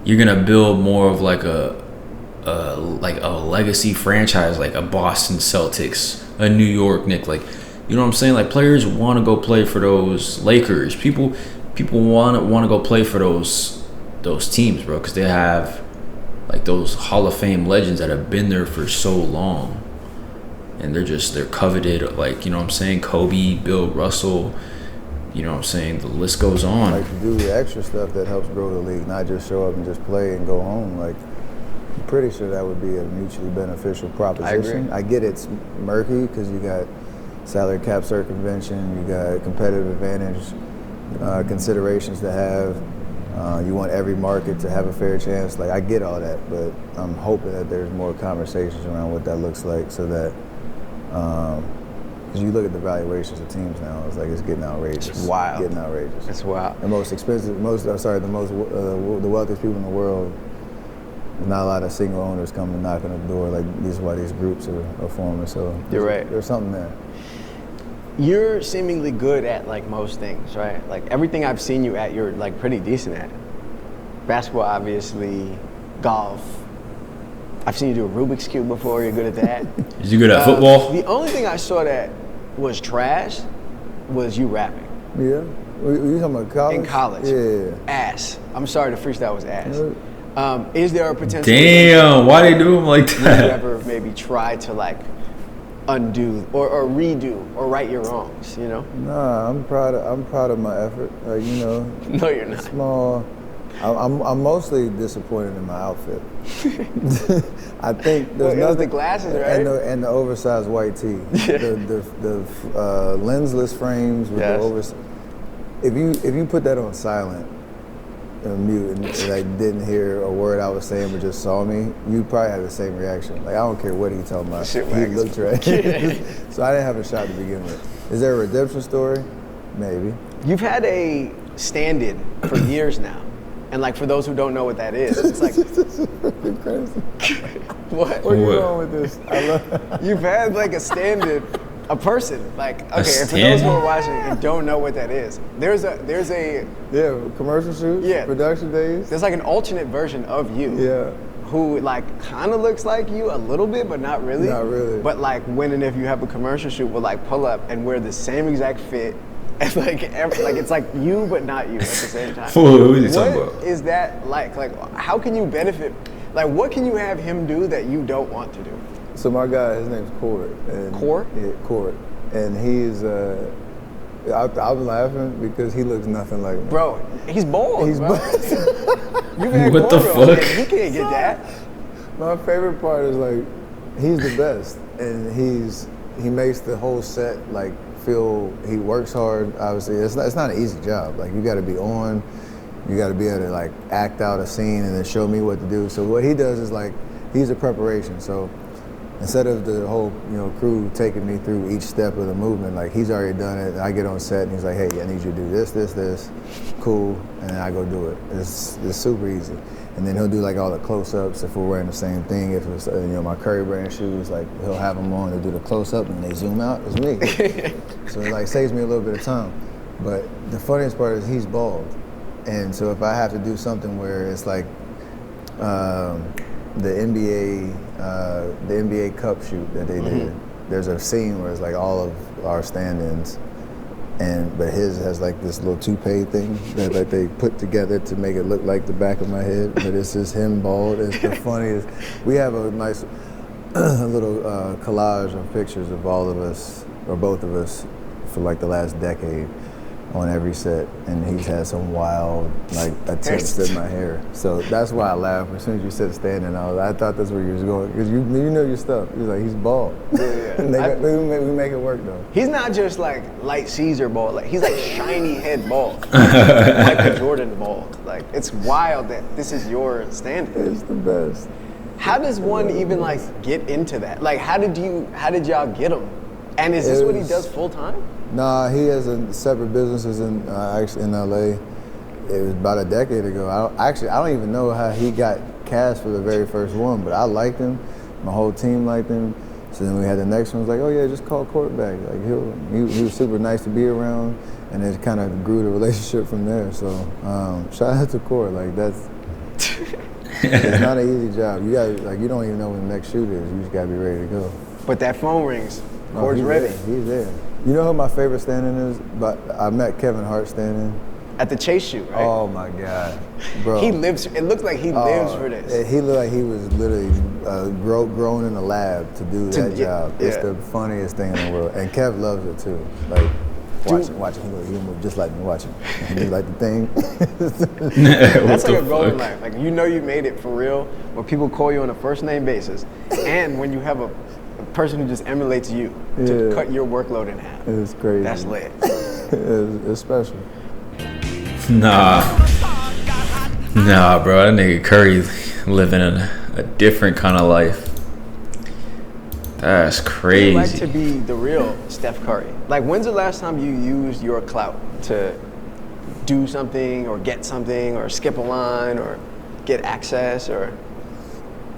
You're gonna build more of like a legacy franchise, like a Boston Celtics, a New York Knicks. Like, you know what I'm saying? Like, players want to go play for those Lakers. People want to go play for those teams, bro, because they have like those Hall of Fame legends that have been there for so long, and they're coveted. Like, you know what I'm saying? Kobe, Bill Russell. You know what I'm saying? The list goes on. Like, to do the extra stuff that helps grow the league, not just show up and just play and go home. Like, I'm pretty sure that would be a mutually beneficial proposition. I get it's murky because you got salary cap circumvention, you got competitive advantage considerations to have. You want every market to have a fair chance. Like, I get all that, but I'm hoping that there's more conversations around what that looks like, so that because you look at the valuations of teams now, it's like it's getting outrageous. It's wild. Getting outrageous. It's wild. The most expensive, the wealthiest people in the world. There's not a lot of single owners coming knocking on the door. Like, this is why these groups are forming. So you're right. There's something there. You're seemingly good at like most things, right? Like, everything I've seen you at, you're like pretty decent at. Basketball, obviously. Golf. I've seen you do a Rubik's Cube before. You're good at that. Is you good at football? The only thing I saw that was trash was you rapping. Yeah. Were you talking about college? In college. Yeah. Ass. I'm sorry, the freestyle was ass. Is there a potential? Damn, why they do them like Would you that? ever maybe try to like undo or redo or right your wrongs, you know? Nah, I'm proud of my effort. Like, you know. No, you're not. Small. I'm mostly disappointed in my outfit. I think there's it was the glasses, right? And the oversized white tee. The lensless frames with the oversized. If you put that on silent and mute and like didn't hear a word I was saying but just saw me, you'd probably have the same reaction. Like, I don't care what he's talking about. He looked right. So I didn't have a shot to begin with. Is there a redemption story? Maybe. You've had a stand-in for years now. And like, for those who don't know what that is, it's like This is fucking crazy. what? Where you going with this? I love. You've had like a stand-in, a person. Like, okay, and for those who are watching and don't know what that is, there's a Yeah, commercial shoots. Yeah. Production days. there's like an alternate version of you. Yeah. Who like kind of looks like you a little bit, but not really. Not really. But like, when and if you have a commercial shoot, will like pull up and wear the same exact fit, and like it's like you but not you at the same time. Who is he talking about? What is that like? Like, how can you benefit? Like, what can you have him do that you don't want to do? So my guy, his name's Court. Court? Yeah, Court. And he's, I was laughing because he looks nothing like me. Bro, he's bald. He's bro. bald. You've had What the cornrows. fuck? He can't get that. My favorite part is like, he's the best. And he makes the whole set like feel, he works hard, obviously. It's not an easy job. Like, you gotta be on, you gotta be able to like act out a scene and then show me what to do. So what he does is like, he's a preparation. So instead of the whole, crew taking me through each step of the movement, like, he's already done it. I get on set and he's like, hey, I need you to do this, this, this. Cool. And then I go do it. It's super easy. And then he'll do like all the close-ups if we're wearing the same thing. If it's my Curry brand shoes, like, he'll have them on to do the close-up and they zoom out. It's me. So it like saves me a little bit of time. But the funniest part is he's bald. And so if I have to do something where it's like the NBA Cup shoot that they did, there's a scene where it's like all of our stand-ins, but his has like this little toupee thing that like they put together to make it look like the back of my head, but it's just him bald. It's the funniest. We have a nice little collage of pictures of all of us, or both of us, for like the last decade on every set, and he's had some wild like attempts at my hair. So that's why I laughed as soon as you said standing. I thought that's where you was going, because you know your stuff. He's like, he's bald. Yeah. we make it work though. He's not just like light Caesar bald. Like, he's like shiny head bald, like a Jordan bald. Like, it's wild that this is your stand-in. It's the best. How does one even like get into that? Like, how did y'all get him? And is this what he does full time? Nah, he has separate businesses in actually in LA. It was about a decade ago. I don't even know how he got cast for the very first one, but I liked him. My whole team liked him. So then we had the next one. Was like, oh yeah, just call quarterback. Like he was super nice to be around, and it kind of grew the relationship from there. So shout out to Court. Like that's it's not an easy job. You got like you don't even know when the next shoot is. You just gotta be ready to go. But that phone rings. Court's ready. He's there. You know who my favorite stand-in is? But I met Kevin Hart stand-in. At the Chase shoot, right? Oh my God, bro. He lives. It looks like he lives for this. He looked like he was literally grown in a lab to do that job. Yeah. It's the funniest thing in the world, and Kev loves it too. Like, watch him. He move just like me. Watch him. He like the thing. That's like a goal in life. Like you know you made it for real when people call you on a first name basis, and when you have a person who just emulates you to cut your workload in half. It's crazy. That's lit. It's special. Nah, bro. That nigga Curry living in a different kind of life. That's crazy. Would you like to be the real Steph Curry? Like, when's the last time you used your clout to do something or get something or skip a line or get access or?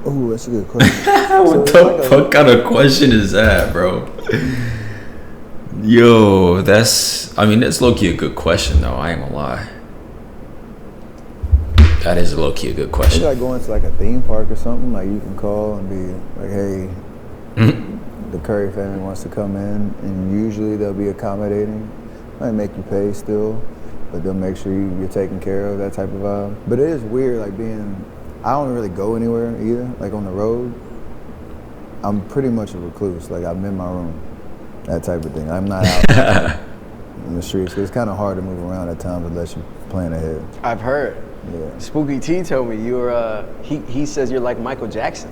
Oh, that's a good question. What the fuck kind of question is that, bro? Yo, that's low-key a good question, though. I ain't gonna lie. That is low-key a good question. Maybe like going to like a theme park or something, like you can call and be like, hey, the Curry family wants to come in, and usually they'll be accommodating. Might make you pay still, but they'll make sure you're taken care of, that type of vibe. But it is weird, like I don't really go anywhere either, like on the road. I'm pretty much a recluse, like I'm in my room, that type of thing. I'm not out in the streets. It's kind of hard to move around at times unless you're planning ahead. I've heard. Yeah. Spooky T told me you're. He says you're like Michael Jackson.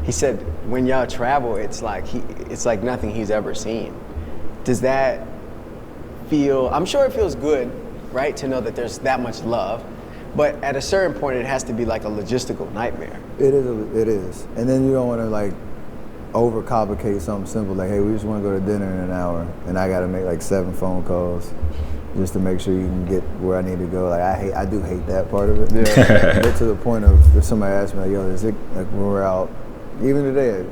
He said when y'all travel, it's like nothing he's ever seen. Does that feel? I'm sure it feels good, right, to know that there's that much love. But at a certain point, it has to be like a logistical nightmare. It is. And then you don't want to like overcomplicate something simple. Like, hey, we just want to go to dinner in an hour, and I got to make like 7 phone calls just to make sure you can get where I need to go. Like, I do hate that part of it. Yeah. But to the point of if somebody asks me, like, yo, is it like when we're out, even today,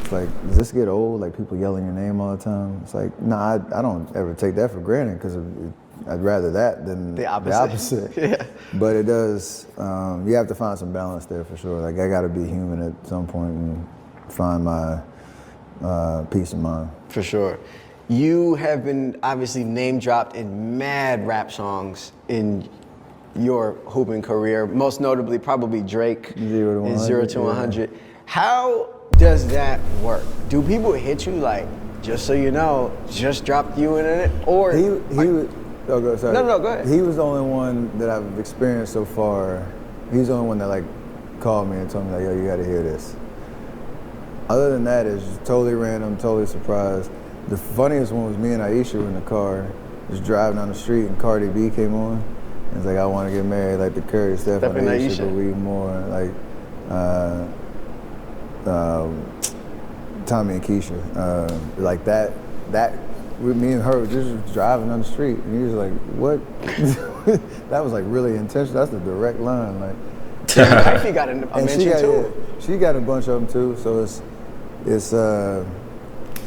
it's like, does this get old? Like people yelling your name all the time? It's like, nah, I don't ever take that for granted because I'd rather that than the opposite. Yeah. But it does, you have to find some balance there for sure. Like I gotta be human at some point and find my peace of mind. For sure. You have been obviously name dropped in mad rap songs in your hooping career, most notably probably Drake in 0 to 100. Yeah. How does that work? Do people hit you like, just so you know, just dropped you in it? Or sorry. No, go ahead. He was the only one that I've experienced so far. He's the only one that like called me and told me like, yo, you gotta hear this. Other than that, it's just totally random, totally surprised. The funniest one was me and Aisha were in the car, just driving down the street, and Cardi B came on. And it's like, I want to get married, like the Curry, Steph and Aisha, but we more like Tommy and Keisha. Like that, with me and her were just driving down the street, and he was like, what? That was like really intentional. That's the direct line. Like, Wifey got a mention too. Yeah, she got a bunch of them too, so it's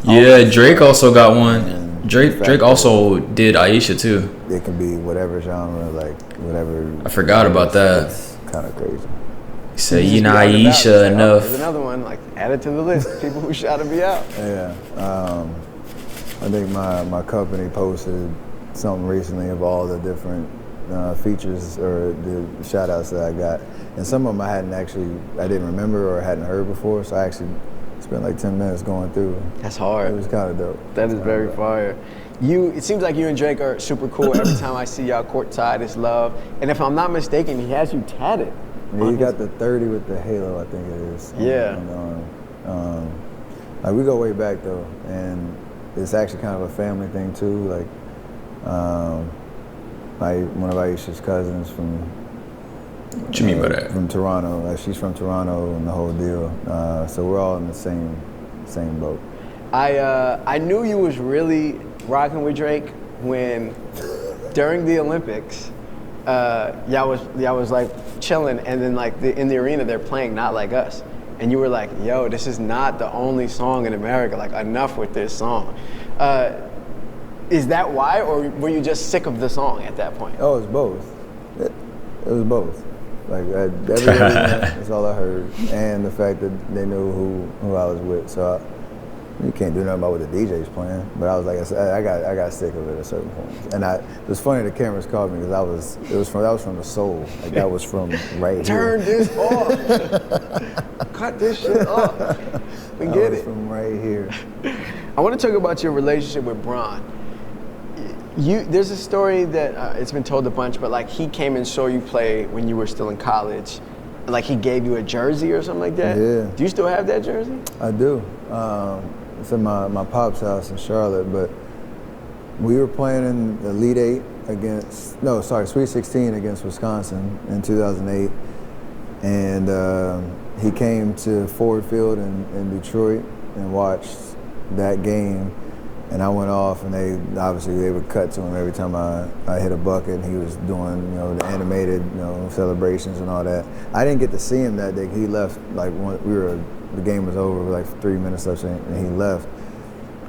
yeah, Drake also got one. Drake also did Aisha too. It can be whatever genre, like whatever. I forgot about that. It's kind of crazy. He said, you know Aisha enough. There's another one, like add it to the list. People who shout to be out. Yeah. I think my company posted something recently of all the different features or the shout outs that I got. And some of them I didn't remember or hadn't heard before, so I actually spent like 10 minutes going through. That's hard. It was kind of dope. That is very fire. It seems like you and Drake are super cool. Every time I see y'all courtside, it's love. And if I'm not mistaken, he has you tatted. Yeah, he got the 30 with the halo, I think it is. Yeah. Like we go way back though, and it's actually kind of a family thing too. Like one of Aisha's cousins from. What you mean by that? From Toronto. Like she's from Toronto and the whole deal. So we're all in the same boat. I knew you was really rocking with Drake when during the Olympics y'all was like chilling, and then like in the arena they're playing Not Like Us, and you were like, yo, this is not the only song in America, like enough with this song. Is that why, or were you just sick of the song at that point? Oh, it was both. It was both. Like everybody, that's all I heard, and the fact that they knew who I was with. So you can't do nothing about what the DJ's playing. But I was like, I got sick of it at a certain point. And it was funny the cameras called me because that was from the soul. Like that was from right Turn here. this off. Cut this shit off. We That get was it. from right here. I want to talk about your relationship with Bron. There's a story that it's been told a bunch, but like he came and saw you play when you were still in college. Like he gave you a jersey or something like that? Yeah. Do you still have that jersey? I do. It's in my pop's house in Charlotte, but we were playing in the Elite Eight Sweet 16 against Wisconsin in 2008. And he came to Ford Field in Detroit and watched that game. And I went off, and they would cut to him every time I hit a bucket, and he was doing, the animated, celebrations and all that. I didn't get to see him that day. He left like the game was over with like 3 minutes left, and he left.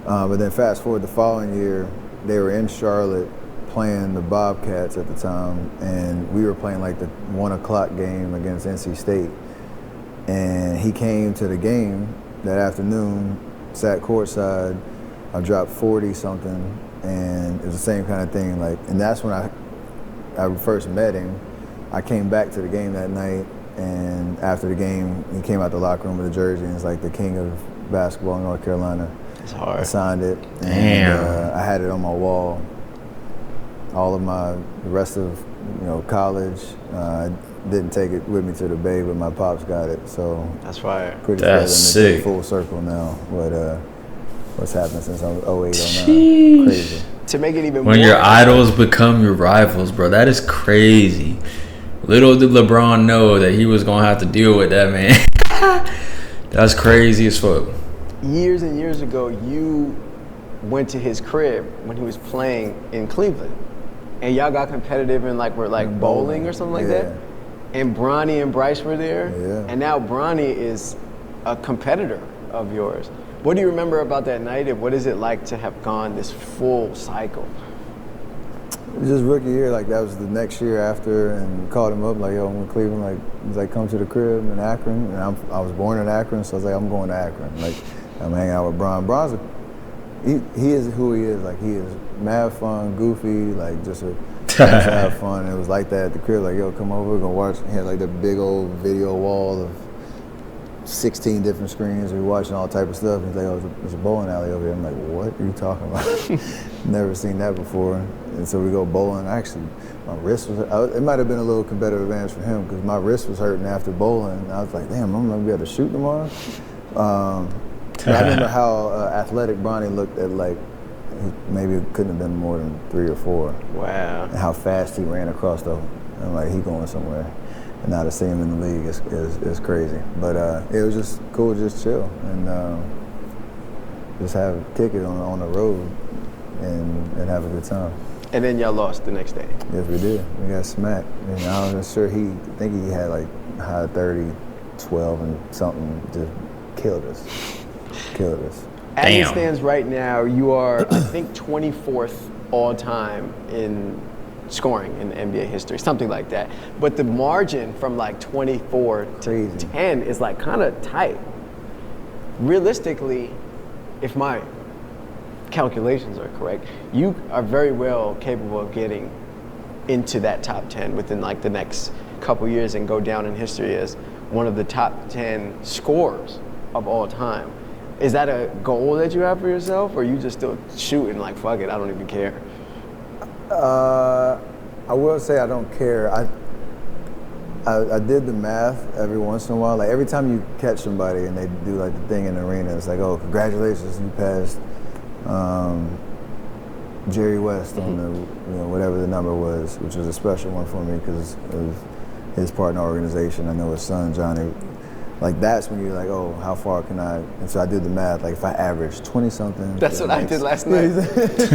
But then fast forward the following year, they were in Charlotte playing the Bobcats at the time, and we were playing like the 1 o'clock game against NC State. And he came to the game that afternoon, sat courtside. I dropped 40 something, and it was the same kind of thing. Like, and that's when I first met him. I came back to the game that night, and after the game, he came out the locker room with a jersey, and it's like the king of basketball in North Carolina. It's hard. I signed it, Damn. and I had it on my wall. All of the rest of college, I didn't take it with me to the Bay, but my pops got it, so That's fire. put it That's together and sick. it's full circle now. But what's happened since 08, 09. Sheesh. Crazy. To make it even When more your idols become your rivals, bro, that is crazy. Little did LeBron know that he was gonna have to deal with that, man. That's crazy as fuck. years and years ago, you went to his crib when he was playing in Cleveland, and y'all got competitive and were bowling or something like that. And Bronny and Bryce were there, and now Bronny is a competitor of yours. What do you remember about that night, and what is it like to have gone this full cycle? It was just rookie year, that was the next year after, and called him up, yo, I'm in Cleveland, he's come to the crib in Akron, and I was born in Akron, so I was I'm going to Akron, I'm hanging out with Bron. Bron's he is who he is, he is mad fun, goofy, just to have fun, and it was like that at the crib, yo, come over, we're gonna watch. He had the big old video wall of 16 different screens. We were watching all type of stuff. He's oh, there's a bowling alley over here. I'm what are you talking about? Never seen that before. And so we go bowling. Actually, my wrist was, it might have been a little competitive advantage for him because my wrist was hurting after bowling. I was damn, I'm going to be able to shoot tomorrow. I remember how athletic Bronny looked at maybe it couldn't have been more than 3 or 4. Wow. And how fast he ran across I'm he going somewhere. And now to see him in the league is crazy. But it was just cool, just chill and just kick it on the road and have a good time. And then y'all lost the next day. Yes, we did. We got smacked. And I was sure I think he had high 30, 12 and something, just killed us. As it Damn. stands right now, you are, I think, 24th all time in scoring in NBA history, something like that. But the margin from 24 to Crazy. 10 is kind of tight. Realistically, if my calculations are correct, you are very well capable of getting into that top 10 within the next couple years and go down in history as one of the top 10 scorers of all time. Is that a goal that you have for yourself, or are you just still shooting fuck it, I don't even care? I will say I don't care. I did the math every once in a while. Every time you catch somebody and they do the thing in the arena, it's oh, congratulations, you passed Jerry West on the whatever the number was, which was a special one for me because of his partner organization. I know his son Johnny Like that's when you're like, oh, how far can I? And so I did the math. Like if I average 20 something. That's what I did last night. 25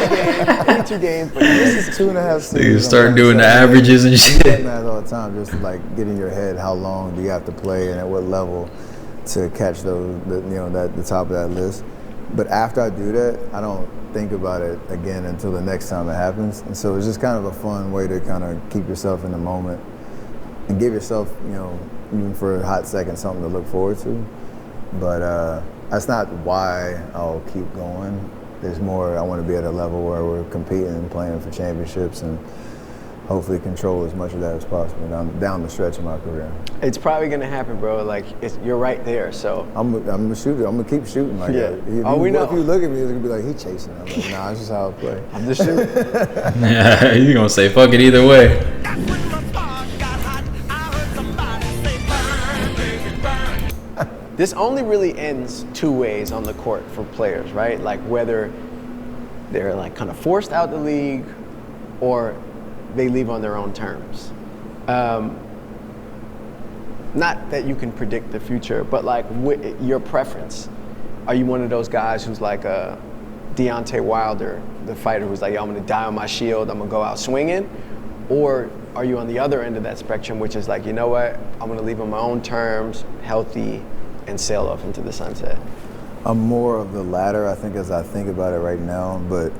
games, 82 games, but this is 2.5 You seasons. start doing the averages and I do shit. that math all the time, just to like get in your head how long do you have to play and at what level to catch those, the top of that list. But after I do that, I don't think about it again until the next time it happens. And so it's just kind of a fun way to kind of keep yourself in the moment and give yourself, even for a hot second, something to look forward to. But that's not why I'll keep going. There's more, I want to be at a level where we're competing and playing for championships and hopefully control as much of that as possible down the stretch of my career. It's probably gonna happen, bro. Like you're right there. So I'm a shooter. I'm gonna keep shooting like yeah. that. We know. If you look at me, it's gonna be like he chasing. I'm like, nah, it's just how I play. I'm just shooting. Yeah, you're gonna say fuck it either way. This only really ends two ways on the court for players, right? Like whether they're like kind of forced out the league or they leave on their own terms. Not that you can predict the future, but like your preference. Are you one of those guys who's like a Deontay Wilder, the fighter who's like, yo, I'm gonna die on my shield, I'm gonna go out swinging? Or are you on the other end of that spectrum, which is like, you know what, I'm gonna leave on my own terms, healthy, and sail off into the sunset? I'm more of the latter, I think, as I think about it right now, but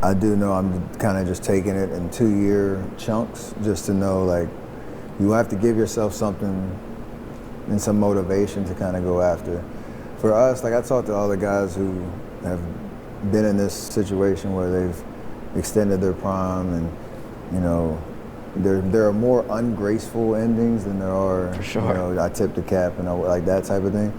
I do know I'm kind of just taking it in 2-year chunks just to know, like, you have to give yourself something and some motivation to kind of go after. For us, like I talked to all the guys who have been in this situation where they've extended their prime and, there are more ungraceful endings than there are, for sure. I tip the cap and like that type of thing.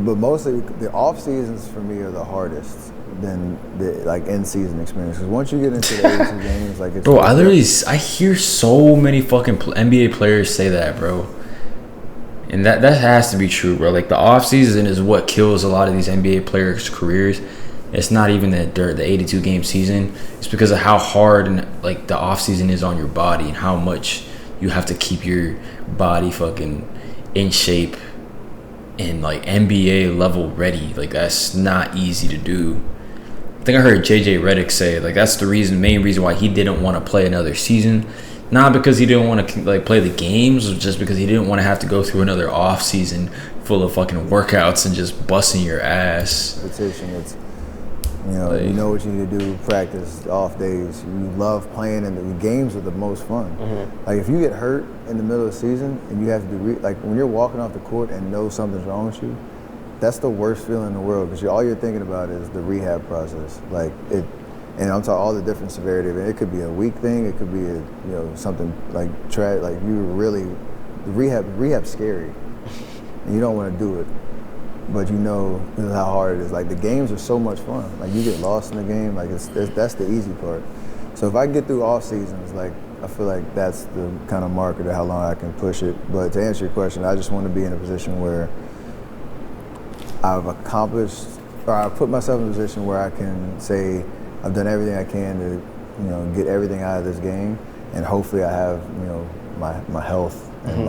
But mostly the off seasons for me are the hardest than the in-season experience. Because once you get into the 82 games, like it's bro, I hear so many fucking NBA players say that, bro. And that has to be true, bro. Like the off season is what kills a lot of these NBA players' careers. It's not even the 82 game season. It's because of how hard and like the off season is on your body and how much you have to keep your body fucking in shape and like NBA level ready. Like that's not easy to do. I think I heard JJ Redick say like that's the main reason why he didn't want to play another season. Not because he didn't want to like play the games, just because he didn't want to have to go through another off season full of fucking workouts and just busting your ass. Competition, it's you know what you need to do, practice, off days. You love playing, and the games are the most fun. Mm-hmm. Like if you get hurt in the middle of the season and you have to do like when you're walking off the court and know something's wrong with you, that's the worst feeling in the world because all you're thinking about is the rehab process. Like it, and I'm talking all the different severity of it. It could be a weak thing. It could be something like like you really rehab's scary, and you don't want to do it. But this is how hard it is. Like the games are so much fun. Like you get lost in the game. Like that's the easy part. So if I get through all seasons, like I feel like that's the kind of marker to how long I can push it. But to answer your question, I just want to be in a position where I've accomplished, or I put myself in a position where I can say I've done everything I can to, get everything out of this game, and hopefully I have, my health and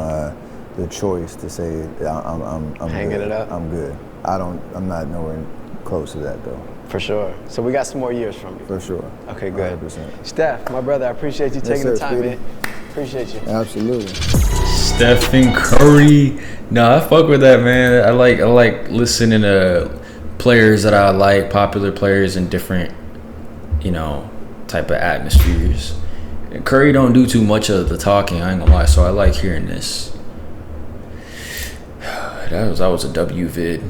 the choice to say I'm hanging good. it up. I'm good. I'm not nowhere close to that though. For sure. So we got some more years from you. For sure. Okay, good. 100%. Steph, my brother, I appreciate you taking the time, man. Appreciate you. Absolutely. Stephen Curry. No, I fuck with that, man. I like listening to players that I like, popular players in different, type of atmospheres. And Curry don't do too much of the talking, I ain't gonna lie, so I like hearing this. That was a W vid.